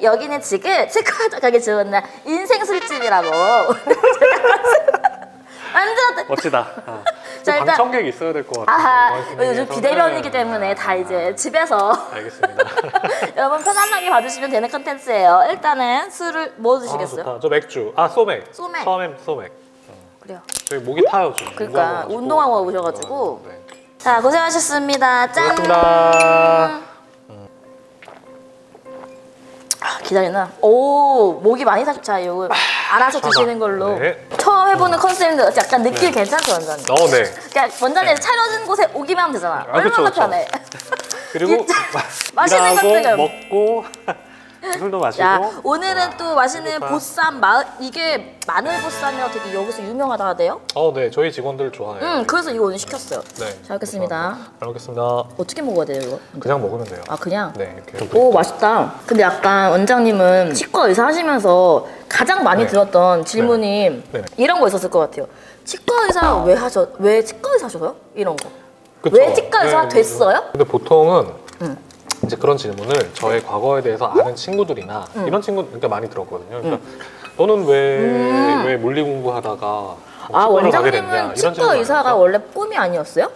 여기는 지금 치과 가기 좋은 날 인생 술집이라고. 완전 멋지다. 자, 일단- 방청객 있어야 될 것 같아요. 아하, 이번 요즘 진행에서는. 비대면이기 때문에 다 이제 집에서 알겠습니다. 여러분 편안하게 봐주시면 되는 컨텐츠예요. 일단은 술을 뭐 아, 드시겠어요? 좋다. 저 맥주. 아, 소맥. 소맥. 처음엔 소맥. 그래요. 저희 목이 타요, 지금. 그러니까 운동하고 오셔가지고. 네. 자, 고생하셨습니다. 짠. 고맙습니다. 아, 기다리나? 오, 목이 많이 자, 이거 알아서 드시는 걸로. 네. 처음 해보는 컨셉인데 약간 느낌 괜찮죠, 원장님? 네. 그러니까 원장님 차려진 곳에 오기만 하면 되잖아. 아, 얼마나 그쵸. 편해. 그리고 맛있는 일하고 것들 좀. 먹고 술도 마시고. 야, 오늘은 또 맛있는 좋다. 보쌈, 이게 마늘 보쌈이라고 되게 여기서 유명하다 하대요? 네. 저희 직원들 좋아해요. 그래서 이거 오늘 시켰어요. 네. 잘 먹겠습니다. 잘 먹겠습니다. 어떻게 먹어야 돼요, 이거? 그냥 먹으면 돼요. 아, 그냥? 네, 이렇게. 오, 맛있다. 근데 약간 원장님은 치과 의사 하시면서 가장 많이 네. 들었던 질문이 네. 이런 거 있었을 것 같아요. 치과 의사 왜 치과 의사 하셔요? 이런 거. 그쵸? 왜 치과 의사가 됐어요? 근데 보통은 응. 이제 그런 질문을 저의 과거에 대해서 아는 친구들이나 이런 친구 그러니까 많이 들었거든요. 그러니까 너는 왜 물리 공부하다가 아, 치과를 가게 됐냐 원장님은 이런 치과 질문 의사가 많았죠. 원래 꿈이 아니었어요?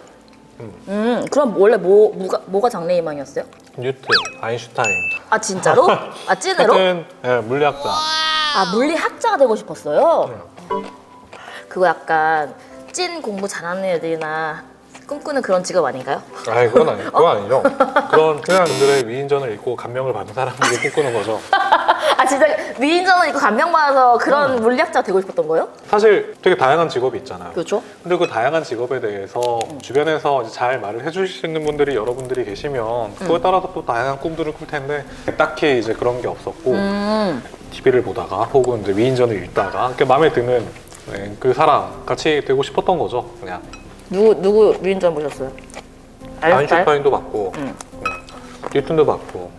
그럼 원래 뭐가 장래희망이었어요? 뉴턴, 아인슈타인. 아, 진짜로? 아, 찐으로? 하여튼 물리학자. 아, 물리학자가 되고 싶었어요? 그거 약간 찐 공부 잘하는 애들이나 꿈꾸는 그런 직업 아닌가요? 아이 그건 아니죠. 그런 흔한 분들의 위인전을 읽고 감명을 받는 사람들이 꿈꾸는 거죠. 아, 진짜 위인전을 입고 감명받아서 그런 물리학자가 되고 싶었던 거예요? 사실 되게 다양한 직업이 있잖아요. 그렇죠. 근데 그 다양한 직업에 대해서 주변에서 이제 잘 말을 해주실 수 있는 분들이 여러분들이 계시면 그거에 따라서 또 다양한 꿈들을 꿀 텐데 딱히 이제 그런 게 없었고 TV를 보다가 혹은 이제 위인전을 읽다가 이렇게 마음에 드는 그 사람 같이 되고 싶었던 거죠. 그냥 누구 위인전 보셨어요? 아인슈타인도 봤고 뉴턴도 봤고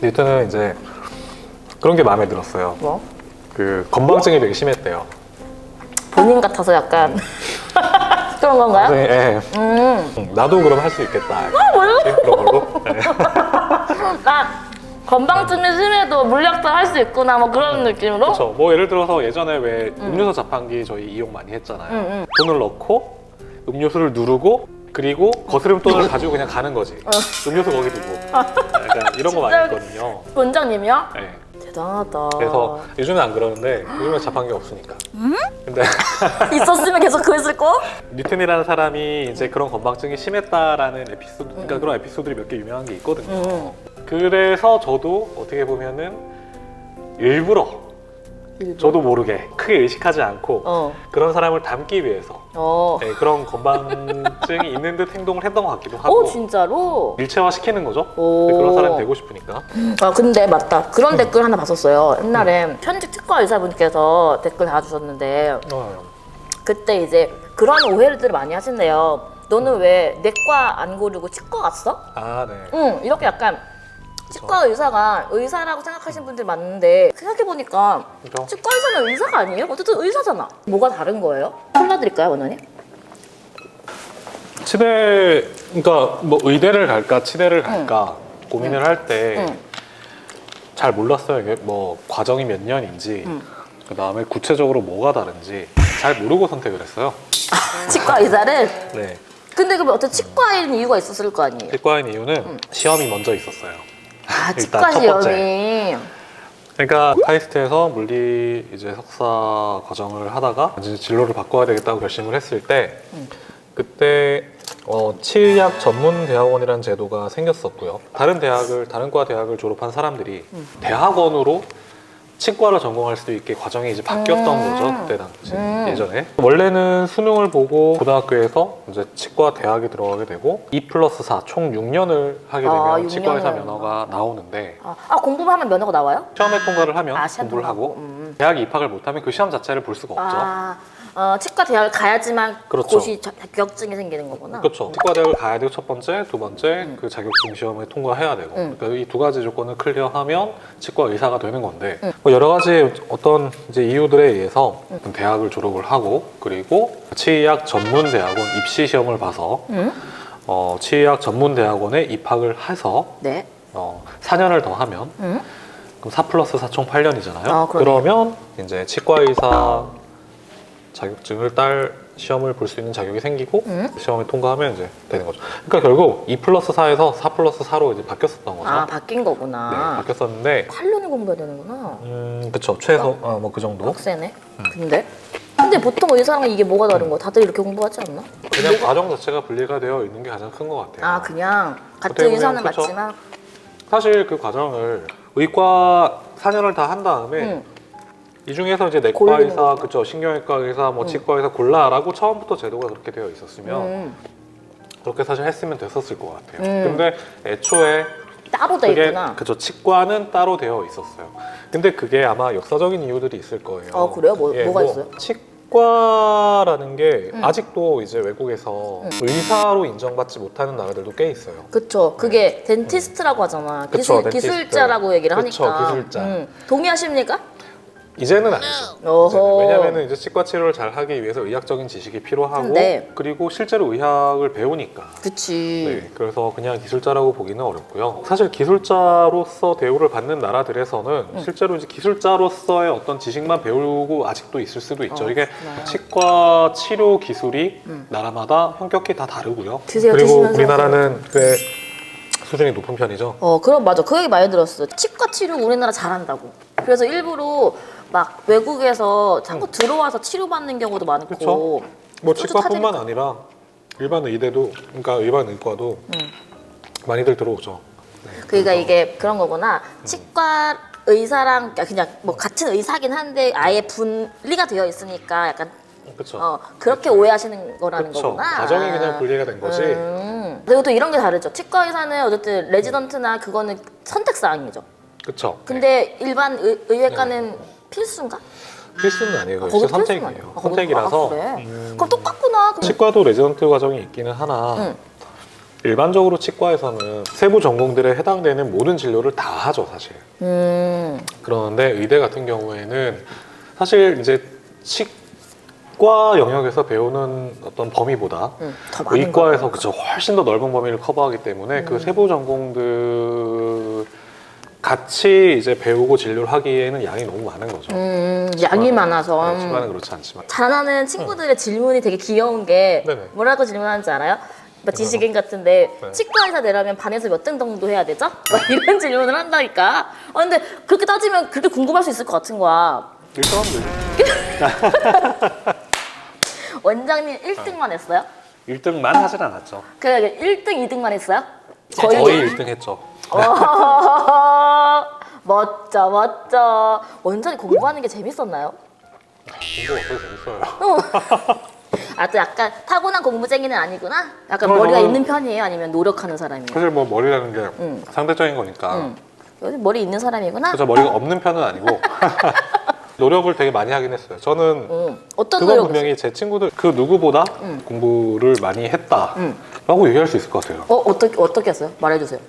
뉴턴은 이제 그런 게 마음에 들었어요. 뭐? 그 건망증이 되게 심했대요. 본인 같아서 약간 그런 건가요? 예. 나도 그럼 할 수 있겠다. 뭐요? 그런 걸로. 네. 아, 건방증이 심해도 물리학자 할 수 있구나 뭐 그런 느낌으로? 그렇죠. 뭐 예를 들어서 예전에 왜 음료수 자판기 저희 이용 많이 했잖아요. 돈을 넣고 음료수를 누르고 그리고 거스름 돈을 가지고 그냥 가는 거지. 음료수 거기 두고. 약간 이런 거 많이 했거든요. 원장님이요? 네. 대단하다. 그래서 요즘은 안 그러는데 요즘은 자판기 없으니까. 근데 있었으면 계속 그랬을 거? 뉴턴이라는 사람이 이제 그런 건망증이 심했다라는 에피소드, 그러니까 그런 에피소드들이 몇 개 유명한 게 있거든요. 그래서 저도 어떻게 보면은 일부러 저도 모르게 크게 의식하지 않고 그런 사람을 닮기 위해서 네, 그런 건망증이 있는 듯 행동을 했던 것 같기도 하고 오, 진짜로? 일체화 시키는 거죠. 오. 네, 그런 사람이 되고 싶으니까. 아, 근데 맞다. 그런 댓글 하나 봤었어요. 옛날에 현직 치과 의사분께서 댓글 달아주셨는데 그때 이제 그런 오해들을 많이 하신대요. 너는 왜 내과 안 고르고 치과 갔어? 아, 네. 응, 이렇게 약간 치과 의사가 의사라고 생각하시는 분들 많은데 생각해보니까 그죠? 치과 의사는 의사가 아니에요? 어쨌든 의사잖아. 뭐가 다른 거예요? 골라드릴까요, 원장님? 치대, 그러니까 뭐 의대를 갈까 치대를 갈까 고민을 할 때 잘 몰랐어요. 이게 뭐 과정이 몇 년인지 그 다음에 구체적으로 뭐가 다른지 잘 모르고 선택을 했어요. 치과 의사를? 네. 근데 그럼 어떤 치과인 이유가 있었을 거 아니에요? 치과인 이유는 시험이 먼저 있었어요. 아, 일단 치과 첫 번째. 시험이. 그러니까 카이스트에서 물리 이제 석사 과정을 하다가 이제 진로를 바꿔야 되겠다고 결심을 했을 때 그때 치의학 전문 대학원이라는 제도가 생겼었고요. 다른 과 대학을 졸업한 사람들이 대학원으로 치과를 전공할 수 있게 과정이 이제 바뀌었던 거죠. 그때 당시 예전에 원래는 수능을 보고 고등학교에서 이제 치과 대학에 들어가게 되고 2+4 총 6년을 하게 되면 6년을. 치과의사 면허가 나오는데 공부만 하면 면허가 나와요? 시험에 통과를 하면 시험 공부를 하고 통과하고. 대학에 입학을 못하면 그 시험 자체를 볼 수가 없죠. 치과 대학을 가야지만 그렇죠. 곳이 자격증이 생기는 거구나. 그렇죠. 치과대학을 가야 되고 첫 번째, 두 번째 그 자격증 시험을 통과해야 되고 그러니까 이 두 가지 조건을 클리어하면 치과 의사가 되는 건데 뭐 여러 가지 어떤 이제 이유들에 의해서 대학을 졸업을 하고 그리고 치의학 전문 대학원 입시 시험을 봐서 치의학 전문 대학원에 입학을 해서 네. 4년을 더 하면 그럼 4 플러스 4 총 8년이잖아요. 아, 그러네요. 그러면 이제 치과의사 자격증을 시험을 볼 수 있는 자격이 생기고 시험을 통과하면 이제 되는 거죠. 그러니까 결국 2 플러스 4에서 4 플러스 4로 이제 바뀌었었던 거죠. 아, 바뀐 네, 거구나. 바뀌었었는데 8년을 공부해야 되는구나. 그쵸. 최소 뭐 그 정도. 빡세네. 근데 보통 의사랑 이게 뭐가 다른 거야? 다들 이렇게 공부하지 않나? 그냥 과정 자체가 분리가 되어 있는 게 가장 큰 것 같아요. 아, 그냥 같은 어떻게 보면 의사는 그쵸. 맞지만 사실 그 과정을 의과 4년을 다 한 다음에 이 중에서 이제 내과 고르는 의사, 거구나. 그쵸, 신경외과 의사, 뭐 치과 의사 골라라고 처음부터 제도가 그렇게 되어 있었으면 그렇게 사실 했으면 됐었을 것 같아요. 근데 애초에 따로 돼 그게 있구나. 그죠, 치과는 따로 되어 있었어요. 근데 그게 아마 역사적인 이유들이 있을 거예요. 아, 그래요? 뭐가 있어요? 치과라는 게 아직도 이제 외국에서 의사로 인정받지 못하는 나라들도 꽤 있어요. 그쵸. 그게 덴티스트라고 하잖아. 그쵸, 덴티스트. 기술자라고 얘기를 그쵸, 하니까. 기술자. 동의하십니까? 이제는 아니죠. 어허. 왜냐하면 이제 치과 치료를 잘 하기 위해서 의학적인 지식이 필요하고 네. 그리고 실제로 의학을 배우니까. 그치. 네, 그래서 그냥 기술자라고 보기는 어렵고요. 사실 기술자로서 대우를 받는 나라들에서는 실제로 이제 기술자로서의 어떤 지식만 배우고 아직도 있을 수도 있죠. 이게 그렇구나. 치과 치료 기술이 나라마다 현격히 다 다르고요. 드세요, 그리고 드시면서. 우리나라는 꽤 수준이 높은 편이죠. 그럼 맞아. 그 얘기 많이 들었어. 치과 치료 우리나라 잘한다고. 그래서 일부러 막 외국에서 자꾸 들어와서 치료받는 경우도 많고. 그쵸. 뭐 소주 치과뿐만 아니라 일반 의대도, 그러니까 일반 의과도 많이들 들어오죠. 네, 그러니까 그래서 이게 그런 거구나. 치과 의사랑 그냥 뭐 같은 의사긴 한데 아예 분리가 되어 있으니까 약간 그쵸. 그렇게 오해하시는 거라는 그쵸. 거구나. 과정이 그냥 분리가 된 거지. 그리고 또 이런 게 다르죠. 치과 의사는 어쨌든 레지던트나 그거는 선택 사항이죠. 그쵸. 근데 일반 의외과는 필수인가? 필수는 아니에요. 거기도 진짜 선택이에요. 필수는 아니야. 선택이라서. 그래. 그럼 똑같구나. 그럼. 치과도 레지던트 과정이 있기는 하나 일반적으로 치과에서는 세부 전공들에 해당되는 모든 진료를 다 하죠, 사실. 그런데 의대 같은 경우에는 사실 이제 치과 영역에서 배우는 어떤 범위보다 더 많은 의과에서 그쵸, 훨씬 더 넓은 범위를 커버하기 때문에 그 세부 전공들 같이 이제 배우고 진료를 하기에는 양이 너무 많은 거죠. 양이 많아서. 네, 치과는 그렇지 않지만. 잘하는 친구들의 질문이 되게 귀여운 게 네네. 뭐라고 질문하는지 알아요? 막 지식인 같은데 네. 치과 의사 되려면 반에서 몇 등 정도 해야 되죠? 막 이런 질문을 한다니까. 근데 그렇게 따지면 그렇게 궁금할 수 있을 것 같은 거야. 1등 하면 되죠. 원장님 1등만 했어요? 1등만 하진 않았죠. 그래 1등, 2등만 했어요? 거의 1등 했죠. 멋져, 멋져. 원장님 공부하는 게 재밌었나요? 공부가 어떻게 재밌어요. 아, 또 약간 타고난 공부쟁이는 아니구나? 약간 저는- 머리가 있는 편이에요? 아니면 노력하는 사람이에요? 사실 뭐 머리라는 게 상대적인 거니까. 여기 머리 있는 사람이구나? 그래서 머리가 없는 편은 아니고 노력을 되게 많이 하긴 했어요. 저는 어떤 그건 노력을 분명히 제 친구들 그 누구보다 공부를 많이 했다라고 얘기할 수 있을 것 같아요. 어떻게 했어요? 말해주세요.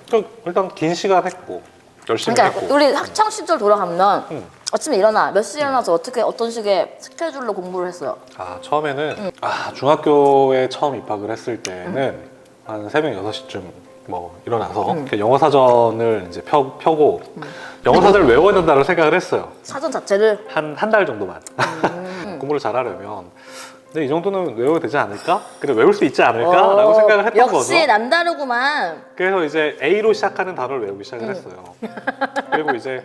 일단 긴 시간 했고 열심히 그러니까 했고. 우리 학창 시절 돌아가면 아침에 일어나 몇 시에 일어나서 어떤 식의 스케줄로 공부를 했어요? 처음에는 중학교에 처음 입학을 했을 때는 한 새벽 6시쯤 뭐 일어나서 이렇게 영어 사전을 이제 펴고 영어 사전을 외워야 된다고 생각을 했어요. 사전 자체를 한 달 정도만 공부를 잘하려면 근데 이 정도는 외워도 되지 않을까? 그래 외울 수 있지 않을까라고 생각을 했던 역시 거죠. 남다르구만. 그래서 이제 A로 시작하는 단어를 외우기 시작을 했어요. 그리고 이제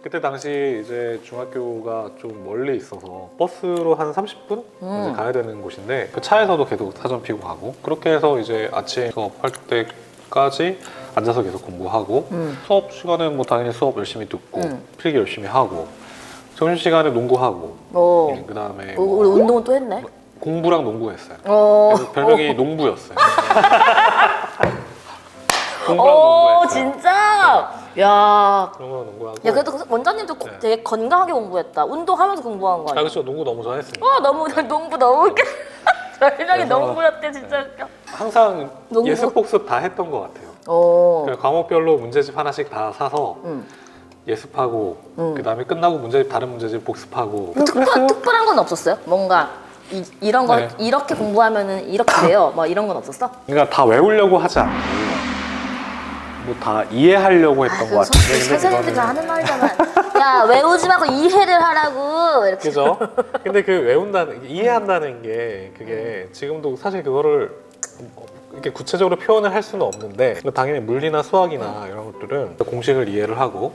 그때 당시 이제 중학교가 좀 멀리 있어서 버스로 한 30분 이제 가야 되는 곳인데 그 차에서도 계속 사전 피고 가고 그렇게 해서 이제 아침 수업할 때까지 앉아서 계속 공부하고 수업 시간은 뭐 당연히 수업 열심히 듣고 필기 열심히 하고 점심 시간에 농구하고 그 다음에 우리 운동은 또 했네. 공부랑 농구했어요. 그래서 별명이 농부였어요. 공부랑 농구했어요. 진짜? 야. 농구랑 농구하고. 야, 그래도 원장님도 되게 건강하게 공부했다. 운동하면서 공부한 거 아니야? 그렇죠. 농구 너무 좋아했으니까. 농구 너무 웃겨. 별명이 그래서- 농구였대, 진짜 웃겨. 항상 농구. 예습 복습 다 했던 것 같아요. 그 과목별로 문제집 하나씩 다 사서 예습하고 그 다음에 끝나고 다른 문제집 복습하고. 특별한 건 없었어요? 뭔가 이런 거 네. 이렇게 공부하면은 이렇게 돼요. 뭐 이런 건 없었어? 그러니까 다 외우려고 하지 않고 뭐 다 이해하려고 했던 것 같은데 근데 선생님들이 그거는 하는 말이잖아. 야 외우지 말고 이해를 하라고 이렇게. 그죠? 근데 그 외운다는 이해한다는 게 그게 지금도 사실 그거를 이렇게 구체적으로 표현을 할 수는 없는데 당연히 물리나 수학이나 이런 것들은 공식을 이해를 하고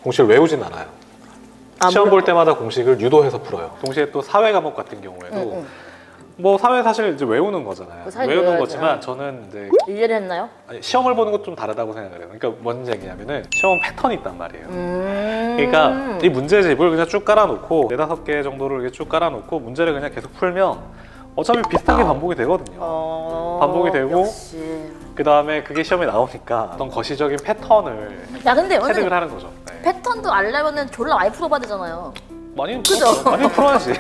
공식을 외우진 않아요. 시험 볼 때마다 공식을 유도해서 풀어요. 동시에 또 사회 과목 같은 경우에도 뭐 사회 사실 이제 외우는 거잖아요. 사실 외우는 외워야죠. 거지만 저는 이제 이해를 했나요? 아니, 시험을 보는 것 좀 다르다고 생각을 해요. 그러니까 뭔 얘기냐면은 시험 패턴이 있단 말이에요. 그러니까 이 문제집을 그냥 쭉 깔아놓고 4-5개 정도를 이렇게 쭉 깔아놓고 문제를 그냥 계속 풀면 어차피 비슷하게 반복이 되거든요. 반복이 되고 역시. 그 다음에 그게 시험에 나오니까 어떤 거시적인 패턴을 야 근데 체득을 선생님 하는 거죠. 네. 패턴도 알려면은 졸라 많이 풀어봐야 되잖아요. 많이 그죠? 많이 풀어야지.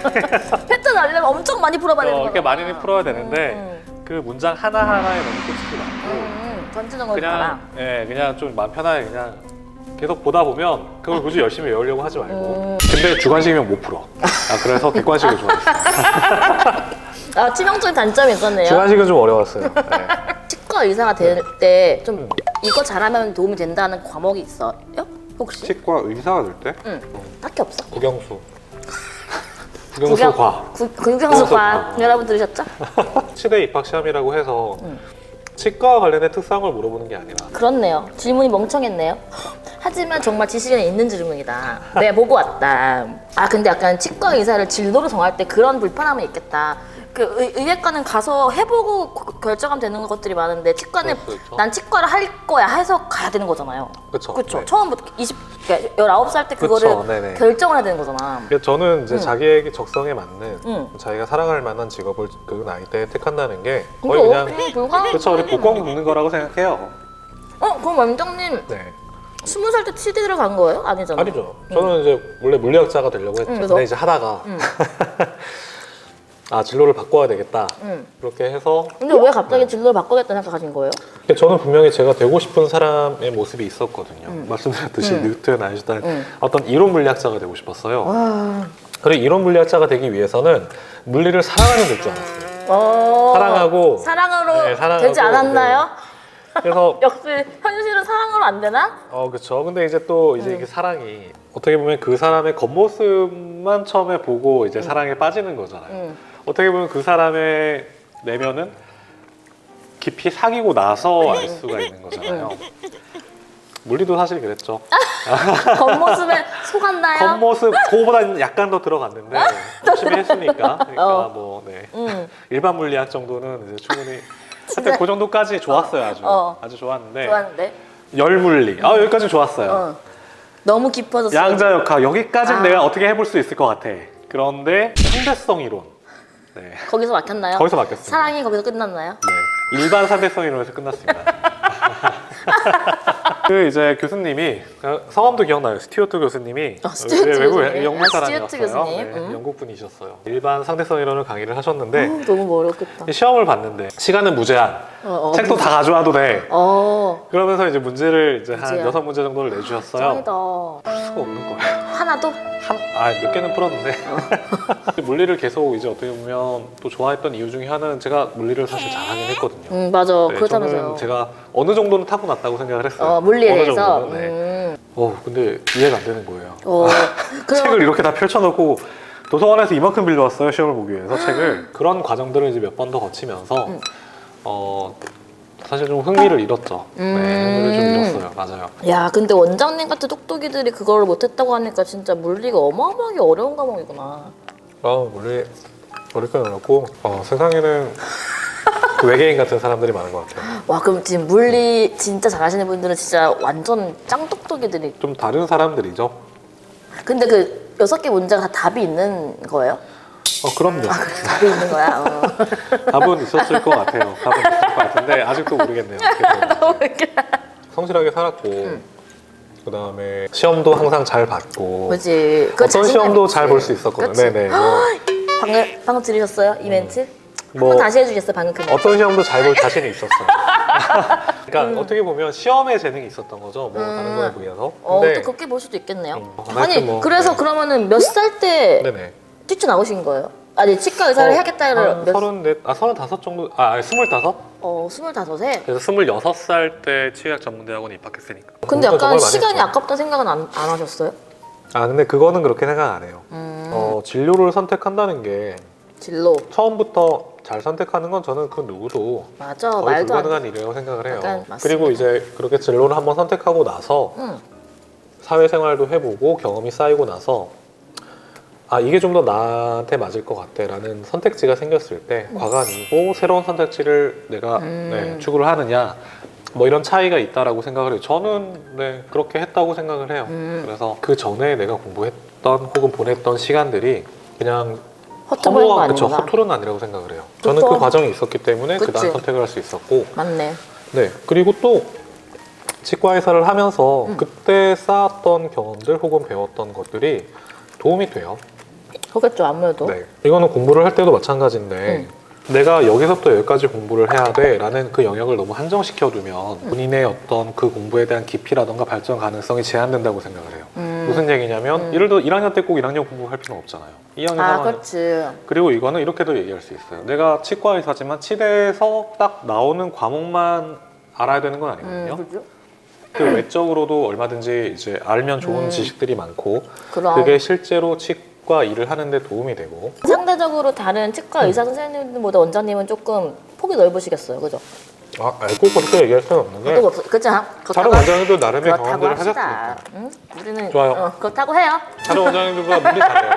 패턴 알려면 엄청 많이 풀어봐야 되는 이렇게 거잖아. 많이 풀어야 되는데 그 문장 하나 하나에 너무 꽂히지 말고 전체적으로 봐라. 그냥 좀 마음 편하게 그냥 계속 보다 보면 그걸 굳이 열심히 외우려고 하지 말고. 근데 주관식이면 못 풀어. 그래서 객관식을 좋아했어요. 치명적인 단점이 있었네요. 주관식은 좀 어려웠어요. 네. 치과 의사가 될 때 좀 이거 잘하면 도움이 된다는 과목이 있어요? 혹시? 치과 의사가 될 때? 응. 딱히 없어. 국영수. 국영수과. 국영수과 여러분 들으셨죠? 치대 입학 시험이라고 해서 치과와 관련된 특성을 물어보는 게 아니라 그렇네요. 질문이 멍청했네요. 하지만 정말 지식에 있는 질문이다. 내가 보고 왔다. 근데 약간 치과 의사를 진로로 정할 때 그런 불편함이 있겠다. 그 의외과는 가서 해보고 결정하면 되는 것들이 많은데 치과는 난 치과를 할 거야 해서 가야 되는 거잖아요. 그쵸. 그렇죠. 네. 처음부터 19살 때 그거를 결정을 해야 되는 거잖아. 저는 이제 자기의 적성에 맞는 자기가 살아갈 만한 직업을 그 나이 때 택한다는 게 거의 그냥 그렇죠. 우리 복권 굽는 거라고 생각해요. 그럼 원장님 네. 20살 때 치대를 간 거예요? 아니잖아요. 아니죠. 저는 이제 원래 물리학자가 되려고 했죠. 근데 이제 하다가 진로를 바꿔야 되겠다. 그렇게 해서. 근데 왜 갑자기 진로를 바꾸겠다는 생각하신 거예요? 저는 분명히 제가 되고 싶은 사람의 모습이 있었거든요. 말씀드렸듯이 뉴턴, 아인슈타인 어떤 이론 물리학자가 되고 싶었어요. 그리고 이론 물리학자가 되기 위해서는 물리를 사랑하면 될 줄 알았어요. 사랑하고 사랑으로 사랑하고, 되지 않았나요? 그래서 역시 현실은 사랑으로 안 되나? 그렇죠. 근데 이제 또 이제 이게 사랑이 어떻게 보면 그 사람의 겉모습만 처음에 보고 이제 사랑에 빠지는 거잖아요. 어떻게 보면 그 사람의 내면은 깊이 사귀고 나서 알 수가 있는 거잖아요. 물리도 사실 그랬죠. 겉모습에 속았나요? 겉모습 그거보다는 약간 더 들어갔는데 열심히 했으니까. 그러니까 뭐 일반 물리학 정도는 이제 충분히 하여튼 그 정도까지 좋았어요. 아주 좋았는데 열물리 여기까지 좋았어요. 너무 깊어졌어요. 양자역학 여기까지는 내가 어떻게 해볼 수 있을 것 같아. 그런데 상대성 이론 거기서 막혔나요? 거기서 막혔습니다. 사랑이 거기서 끝났나요? 네, 일반 상대성 이론에서 끝났습니다. 그 이제 교수님이 성함도 기억나요. 스튜어트 교수님이 스튜어트 외국 교수님. 영국 스튜어트 사람이었어요. 교수님. 네, 영국 분이셨어요. 일반 상대성 이론을 강의를 하셨는데 너무 어렵겠다. 시험을 봤는데 시간은 무제한, 책도 다 가져와도 돼. 그러면서 이제 문제를 이제 한 6문제 정도를 내주셨어요. 짱이다. 풀 수가 없는 거예요. 하나도? 몇 개는 풀었는데 물리를 계속 이제 어떻게 보면 또 좋아했던 이유 중에 하나는 제가 물리를 사실 잘하긴 했거든요. 맞아. 네, 그렇다면서요. 저는 제가 어느 정도는 타고났다고 생각을 했어요. 물리에 어느 대해서? 정도는, 네. 근데 이해가 안 되는 거예요. 책을 이렇게 다 펼쳐놓고 도서관에서 이만큼 빌려왔어요. 시험을 보기 위해서 책을. 그런 과정들을 이제 몇 번 더 거치면서 사실 좀 흥미를 잃었죠. 네, 흥미를 좀 잃었어요. 맞아요. 야, 근데 원장님 같은 똑똑이들이 그걸 못했다고 하니까 진짜 물리가 어마어마하게 어려운 과목이구나. 물리 어렵긴 어렵고 세상에는 그 외계인 같은 사람들이 많은 것 같아요. 와, 그럼 지금 물리 진짜 잘하시는 분들은 진짜 완전 짱똑똑이들이. 좀 다른 사람들이죠. 근데 그 6개 문제가 다 답이 있는 거예요? 그럼요. 답이 있는 거야? 답은 있었을 것 같아요. 답은 있을 것 같은데 아직도 모르겠네요. 성실하게 살았고 그 다음에 시험도 항상 잘 봤고 그치. 어떤 시험도 잘 볼 수 있었거든요. 네네. 방금 들으셨어요? 이 멘트? 뭐 한번 다시 해주겠어요? 방금 그 멘트. 어떤 시험도 잘 볼 자신이 있었어요. 그러니까 어떻게 보면 시험에 재능이 있었던 거죠. 뭐 다른 거에 비해서. 근데 또 그렇게 볼 수도 있겠네요. 하여튼 뭐, 그래서 그러면은 몇 살 때 네네. 뛰쳐나오신 거예요? 아니 치과 의사를 해야겠다를 한 34, 35 정도, 25? 25에? 그래서 26살 때 치의학 전문대학원에 입학했으니까. 근데 공부가 약간 정말 많이 시간이 했죠. 아깝다 생각은 안 하셨어요? 아 근데 그거는 그렇게 생각 안 해요. 진로를 선택한다는 게 진로. 처음부터 잘 선택하는 건 저는 그 누구도 맞아, 거의 말도 안 불가능한 일이라고 생각을 해요. 약간 맞습니다. 그리고 이제 그렇게 진로를 한번 선택하고 나서 사회생활도 해보고 경험이 쌓이고 나서 아 이게 좀 더 나한테 맞을 것 같아 라는 선택지가 생겼을 때 과간이고 새로운 선택지를 내가 추구를 하느냐 뭐 이런 차이가 있다라고 생각을 해요. 저는 네 그렇게 했다고 생각을 해요. 그래서 그 전에 내가 공부했던 혹은 보냈던 시간들이 그냥 헛되버린 거 그쵸, 아니구나. 허투루는 아니라고 생각을 해요. 저는 그쵸. 그 과정이 있었기 때문에 그 다음 그치. 선택을 할 수 있었고 맞네. 네 그리고 또 치과 의사를 하면서 그때 쌓았던 경험들 혹은 배웠던 것들이 도움이 돼요. 그렇겠죠, 아무래도. 네. 이거는 공부를 할 때도 마찬가지인데 내가 여기서부터 여기까지 공부를 해야 돼 라는 그 영역을 너무 한정시켜두면 본인의 어떤 그 공부에 대한 깊이라던가 발전 가능성이 제한된다고 생각을 해요. 무슨 얘기냐면 예를 들어 1학년 때 꼭 1학년 공부할 필요는 없잖아요. 2학년, 아, 3학년. 그렇지. 그리고 이거는 이렇게도 얘기할 수 있어요. 내가 치과 의사지만 치대에서 딱 나오는 과목만 알아야 되는 건 아니거든요. 그죠? 그 외적으로도 얼마든지 이제 알면 좋은 지식들이 많고 그럼. 그게 실제로 치과 일을 하는데 도움이 되고 상대적으로 다른 치과 의사 선생님들보다 원장님은 조금 폭이 넓으시겠어요, 그죠? 아, 알고 그렇게 얘기할 수는 없는데 또 없어, 그죠? 다른 원장님도 나름의 그렇다고 경험들을 합시다. 하셨으니까 응? 우리는 좋아요. 그렇다고 해요. 다른 원장님들보다 물리 잘해요.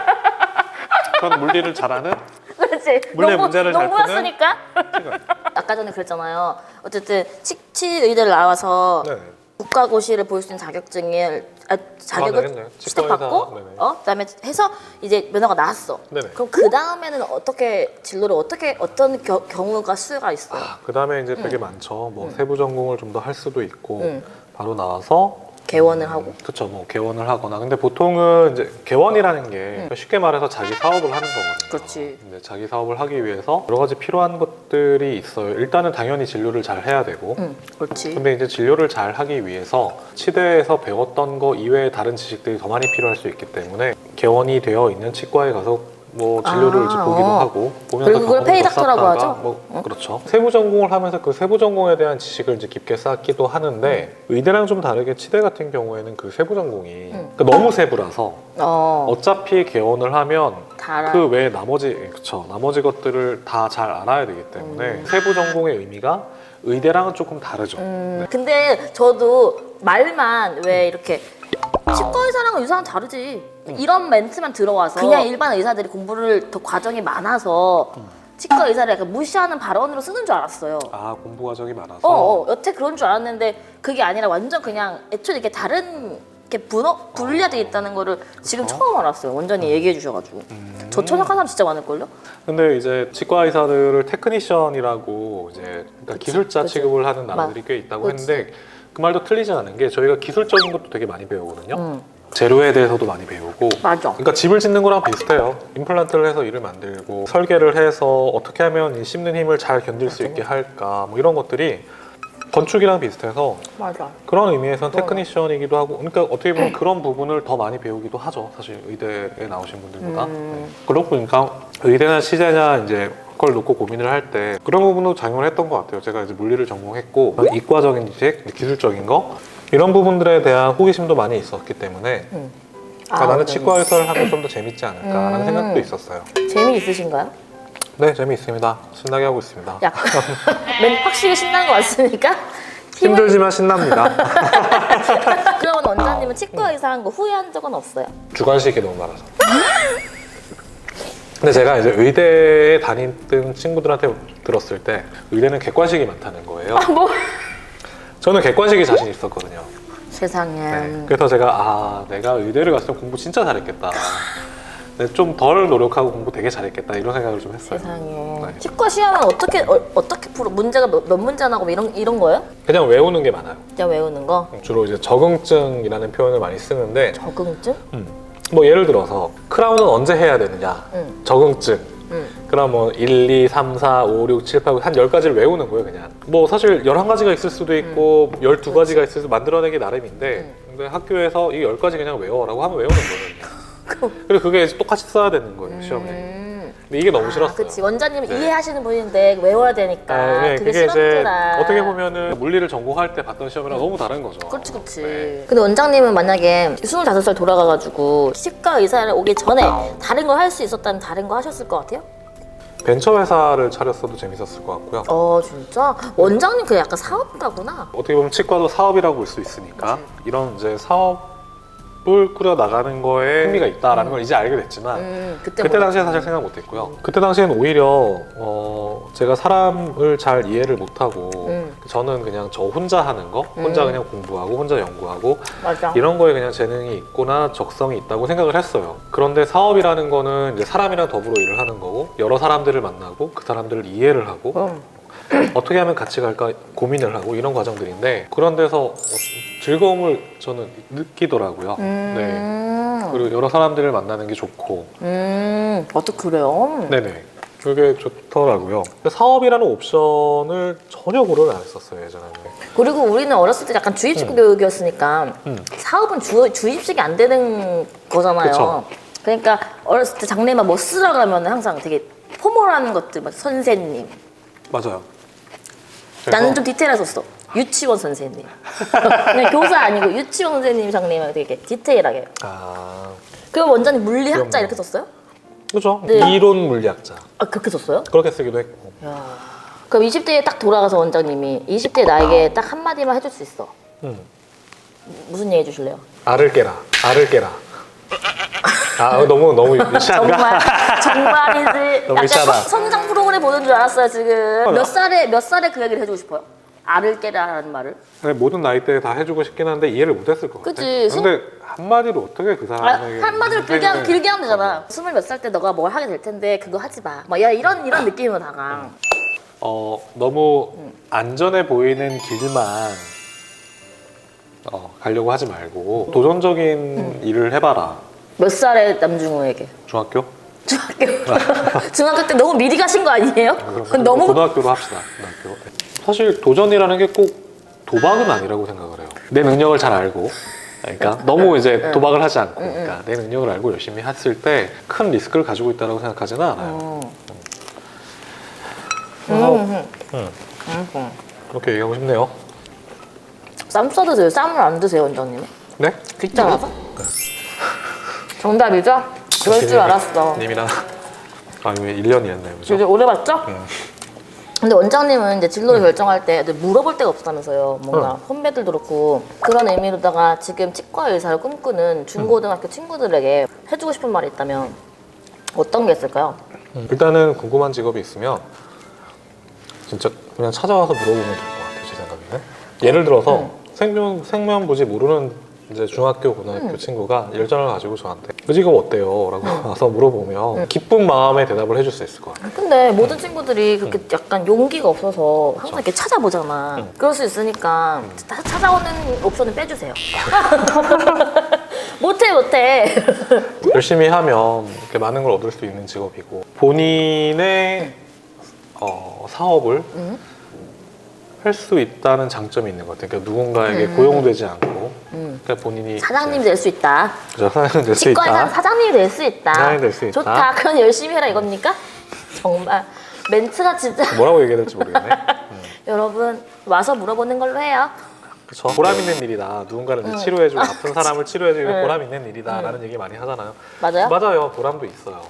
저는 물리를 잘하는 그렇지. 물리의 문제를 잘 푸는 농부였으니까. 치과. 아까 전에 그랬잖아요. 어쨌든 치의대를 나와서 네네. 국가고시를 볼 수 있는 자격을 네, 자격을 했네. 취득받고 치과의사, 네네. 그다음에 해서 이제 면허가 나왔어. 네네. 그럼 그 다음에는 어떻게 진로를 어떤 경우가 수요가 있어요? 그 다음에 이제 되게 많죠. 뭐 세부 전공을 좀 더 할 수도 있고 바로 나와서 개원을 하고. 그렇죠. 뭐 개원을 하거나 근데 보통은 이제 개원이라는 게 쉽게 말해서 자기 사업을 하는 거거든요. 그렇지. 근데 자기 사업을 하기 위해서 여러 가지 필요한 것들이 있어요. 일단은 당연히 진료를 잘 해야 되고 그렇지. 근데 이제 진료를 잘 하기 위해서 치대에서 배웠던 거 이외에 다른 지식들이 더 많이 필요할 수 있기 때문에 개원이 되어 있는 치과에 가서 뭐 진료를 이제 보기도 하고 보면서 그리고 그걸 경험도 페이 닥터라고 쌓다가 하죠? 뭐 그렇죠. 세부 전공을 하면서 그 세부 전공에 대한 지식을 이제 깊게 쌓기도 하는데 의대랑 좀 다르게 치대 같은 경우에는 그 세부 전공이 그러니까 너무 세부라서 어차피 개원을 하면 다 그 외에 나머지 그렇죠. 나머지 것들을 다 잘 알아야 되기 때문에 세부 전공의 의미가 의대랑은 조금 다르죠. 네. 근데 저도 말만 왜 이렇게 치과 의사랑은 의사는 다르지. 이런 멘트만 들어와서 그냥 일반 의사들이 공부를 더 과정이 많아서 치과 의사를 약간 무시하는 발언으로 쓰는 줄 알았어요. 아 공부 과정이 많아서 여태 그런 줄 알았는데 그게 아니라 완전 그냥 애초에 이렇게 다른 이렇게 분리되어 있다는 거를 지금 처음 알았어요. 원장님 얘기해 주셔가지고. 저 천역한 사람 진짜 많을걸요? 근데 이제 치과 의사들을 테크니션이라고 이제 그러니까 기술자 그치. 취급을 하는 나라들이 꽤 있다고 그치. 했는데 그 말도 틀리지 않은 게 저희가 기술적인 것도 되게 많이 배우거든요. 재료에 대해서도 많이 배우고 맞아. 그러니까 집을 짓는 거랑 비슷해요. 임플란트를 해서 이를 만들고 설계를 해서 어떻게 하면 이 씹는 힘을 잘 견딜 수 있게 할까 뭐 이런 것들이 건축이랑 비슷해서 맞아. 그런 의미에서는 테크니션이기도 하고 그러니까 어떻게 보면 그런 부분을 더 많이 배우기도 하죠. 사실 의대에 나오신 분들보다. 네. 그렇고 보니까 의대나 치대냐 이제 그걸 놓고 고민을 할 때 그런 부분도 작용을 했던 것 같아요. 제가 이제 물리를 전공했고 이과적인 지식, 기술적인 거 이런 부분들에 대한 호기심도 많이 있었기 때문에 그러니까 나는 치과 의사를 하면 좀 더 재밌지 않을까라는 생각도 있었어요. 재미있으신가요? 네, 재미있습니다. 신나게 하고 있습니다. 약간 확실히 신난 거 맞습니까? 힘들지만 신납니다. 그러면 원장님은 치과 의사 한 거 후회한 적은 없어요? 주관식이 너무 많아서. 근데 제가 이제 의대에 다니던 친구들한테 들었을 때 의대는 객관식이 많다는 거예요. 뭐? 저는 객관식이 자신 있었거든요. 세상에. 네. 그래서 제가 내가 의대를 갔으면 공부 진짜 잘했겠다. 좀 덜 노력하고 공부 되게 잘했겠다 이런 생각을 좀 했어요. 세상에. 네. 치과 시험은 어떻게 풀어? 문제가 몇 문제 나고 뭐 이런 거예요? 그냥 외우는 게 많아요. 그냥 외우는 거? 주로 이제 적응증이라는 표현을 많이 쓰는데 적응증? 뭐 예를 들어서 크라운은 언제 해야 되느냐 적응증 그럼 뭐 1, 2, 3, 4, 5, 6, 7, 8, 9 한 10가지를 외우는 거예요 그냥 뭐 사실 11가지가 있을 수도 있고 12가지가 있을 수 만들어내기 나름인데 근데 학교에서 이 10가지 그냥 외워라고 하면 외우는 거예요 그냥. 그리고 그게 똑같이 써야 되는 거예요 시험에 근데 이게 너무 싫었어요. 그치. 원장님이 네. 이해하시는 분인데 외워야 되니까 네, 그게 그게 이제 싫었구나. 어떻게 보면은 물리를 전공할 때 봤던 시험이랑 너무 다른 거죠. 그렇지, 그렇지. 네. 근데 원장님은 만약에 25살 돌아가가지고 치과 의사를 오기 전에 다른 거 할 수 있었다면 다른 거 하셨을 것 같아요? 벤처 회사를 차렸어도 재밌었을 것 같고요. 진짜? 원장님 그 약간 사업가구나. 어떻게 보면 치과도 사업이라고 볼 수 있으니까 이런 이제 사업을 꾸려 나가는 거에 흥미가 있다라는 걸 이제 알게 됐지만 그때 당시에 사실 생각 못했고요. 그때 당시에는 오히려 제가 사람을 잘 이해를 못하고 저는 그냥 저 혼자 하는 거, 혼자 그냥 공부하고 혼자 연구하고 맞아. 이런 거에 그냥 재능이 있거나 적성이 있다고 생각을 했어요. 그런데 사업이라는 거는 이제 사람이랑 더불어 일을 하는 거고 여러 사람들을 만나고 그 사람들을 이해를 하고 어떻게 하면 같이 갈까 고민을 하고 이런 과정들인데 그런 데서 즐거움을 저는 느끼더라고요. 네. 그리고 여러 사람들을 만나는 게 좋고. 어떻게 그래요? 네네. 그게 좋더라고요. 근데 사업이라는 옵션을 전혀 고려를 안 했었어요, 예전에는. 그리고 우리는 어렸을 때 약간 주입식 교육이었으니까 사업은 주입식이 안 되는 거잖아요. 그쵸. 그러니까 어렸을 때 장래만 뭐 쓰러 가면 항상 되게 포멀한 것들 막 선생님. 맞아요. 나는 좀 디테일했었어. 유치원 선생님. 그냥 교사 아니고 유치원 선생님 장래만 되게 디테일하게. 아, 그럼 원장님 물리학자 그럼요. 이렇게 썼어요? 그죠. 네. 이론 물리학자. 그렇게 썼어요? 그렇게 쓰기도 했고. 야. 그럼 20대에 딱 돌아가서 원장님이 20대 나에게 딱 한마디만 해줄 수 있어. 무슨 얘기 해주실래요? 알을 깨라. 알을 깨라. 아, 너무 유치한가? 정말이지. 너무 약간 유치하다. 성장 프로그램 보는 줄 알았어요 지금. 몇 살에 그 얘기를 해주고 싶어요? 알을 깨라라는 말을. 근데 모든 나이대에 다 해주고 싶긴 한데 이해를 못했을 것 같아. 그치. 근데 한마디로 어떻게 그 사람에게 한마디로 길게 하면 되잖아. 20몇 살 때 너가 뭘 하게 될 텐데 그거 하지 마. 막 야 이런 느낌으로 다가. 너무 안전해 보이는 길만 가려고 하지 말고 도전적인 일을 해봐라. 몇 살에 남중우에게? 중학교? 중학교 때 너무 미리 가신 거 아니에요? 그럼 너무 고등학교로 합시다. 고등학교. 사실 도전이라는 게 꼭 도박은 아니라고 생각을 해요. 내 능력을 잘 알고, 그러니까 너무 이제 도박을 하지 않고, 그러니까 내 능력을 알고 열심히 했을 때 큰 리스크를 가지고 있다고 생각하지는 않아요. 그렇게 얘기하고 싶네요. 쌈 싸드세요? 쌈을 안 드세요 원장님은? 네? 귀찮아서? 정답이죠? 그럴 줄 알았어. 님이랑 왜 1년이었나요, 그죠? 되게 오래 봤죠? 근데 원장님은 이제 진로를 결정할 때 물어볼 데가 없었다면서요. 뭔가 선배들도 그렇고 그런 의미로다가 지금 치과 의사를 꿈꾸는 중고등학교 친구들에게 해주고 싶은 말이 있다면 어떤 게 있을까요? 일단은 궁금한 직업이 있으면 진짜 그냥 찾아와서 물어보면 될 것 같아요, 제 생각에는. 예를 들어서 생면부지 모르는 이제 중학교, 고등학교 친구가 열정을 가지고 저한테 그 직업 어때요? 라고 와서 물어보면 기쁜 마음에 대답을 해줄 수 있을 것 같아요. 근데 모든 친구들이 그렇게 약간 용기가 없어서 항상 이렇게 찾아보잖아. 그럴 수 있으니까 찾아오는 옵션은 빼주세요. 못해. 열심히 하면 이렇게 많은 걸 얻을 수 있는 직업이고 본인의 사업을 할 수 있다는 장점이 있는 것 같아요. 그러니까 누군가에게 고용되지 않고 그러니까 본인이 사장님이 될 수 있다. 사장님 될 수 치과 의사 있다. 사장님이 될 수 있다. 사장님이 될 수 있다. 좋다. 그럼 열심히 해라 이겁니까? 정말 멘트가 진짜 뭐라고 얘기해야 될지 모르겠네. 여러분 와서 물어보는 걸로 해요. 그렇죠. 보람 있는 일이다. 누군가를 이제 치료해주고 아픈 사람을 치료해주는 보람 있는 일이다라는 얘기 많이 하잖아요. 맞아요? 맞아요. 보람도 있어요.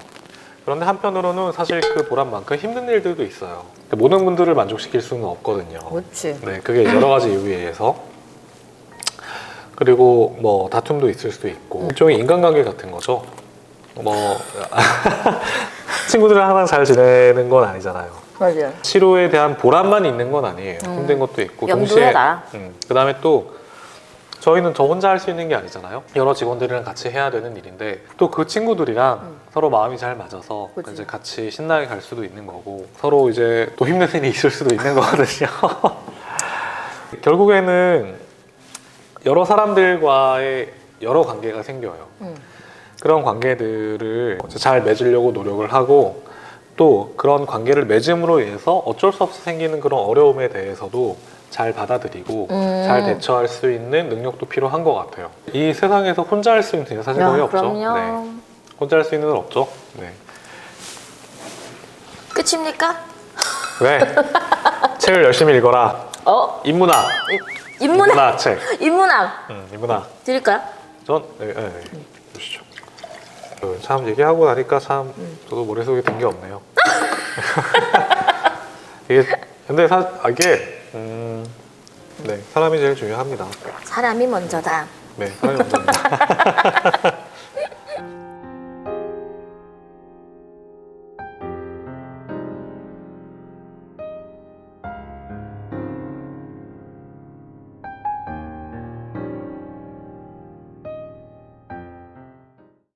그런데 한편으로는 사실 그 보람만큼 힘든 일들도 있어요. 모든 분들을 만족시킬 수는 없거든요. 그렇지. 네, 그게 여러 가지 이유에 의해서 그리고 뭐 다툼도 있을 수도 있고 일종의 인간관계 같은 거죠. 뭐 친구들이랑 항상 잘 지내는 건 아니잖아요. 맞아요. 치료에 대한 보람만 있는 건 아니에요. 힘든 것도 있고 염두해라. 그다음에 또 저희는 저 혼자 할 수 있는 게 아니잖아요. 여러 직원들이랑 같이 해야 되는 일인데 또 그 친구들이랑 서로 마음이 잘 맞아서 그치. 이제 같이 신나게 갈 수도 있는 거고 서로 이제 또 힘든 일이 있을 수도 있는 거거든요. 결국에는 여러 사람들과의 여러 관계가 생겨요. 그런 관계들을 잘 맺으려고 노력을 하고 또 그런 관계를 맺음으로 인해서 어쩔 수 없이 생기는 그런 어려움에 대해서도 잘 받아들이고 잘 대처할 수 있는 능력도 필요한 것 같아요. 이 세상에서 혼자 할 수 있는 일은 사실 거의 없죠. 그럼요. 네. 혼자 할 수 있는 건 없죠. 네. 끝입니까? 네. 책을 열심히 읽어라. 인문학. 인문학. 책. 인문학 인문학. 드릴까요? 네. 보시죠. 참 얘기하고 나니까 참 저도 머릿속에 든 게 없네요. 이게 근데 이게 네, 사람이 제일 중요합니다. 사람이 먼저다. 네, 사람이 먼저입니다.